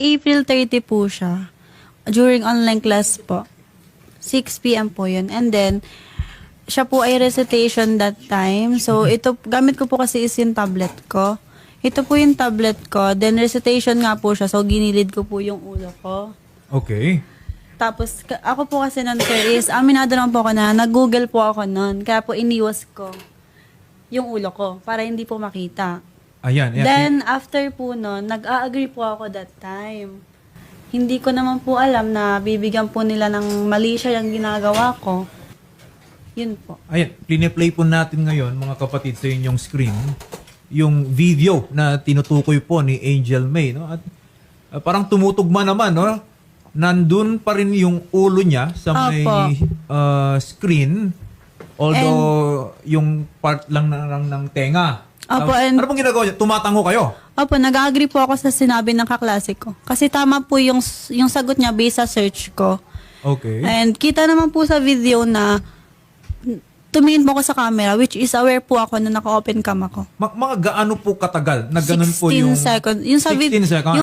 April 30 po siya. During online class po. 6 p.m. po yun. And then, siya po ay recitation that time. So, ito, gamit ko po kasi is yung tablet ko. Ito po yung tablet ko. Then, recitation nga po siya. So, ginilid ko po yung ulo ko. Okay. Tapos, ako po kasi nun, sir, is, aminado naman po ako na, nag-google po ako nun. Kaya po, iniwas ko yung ulo ko para hindi po makita. Ayan. Then, after po nun, nag-a-agree po ako that time. Hindi ko naman po alam na bibigyan po nila ng mali siya yung ginagawa ko. Yun po. Ayan, play po natin ngayon, mga kapatid, sa inyong screen, yung video na tinutukoy po ni Angel May. No? At parang tumutugma naman, no? Nandun pa rin yung ulo niya sa may screen, although yung part lang ng tenga. Opo, Ano pong ginagawa niya? Tumatango kayo? Opo, nag-agree po ako sa sinabi ng kaklase ko. Kasi tama po yung sagot niya based sa search ko. Okay. And kita naman po sa video na tumingin po ako sa camera, which is aware po ako na naka-open cam ako. Mga gaano po katagal na ganun po 16 yung... seconds. Yung sa 16 seconds.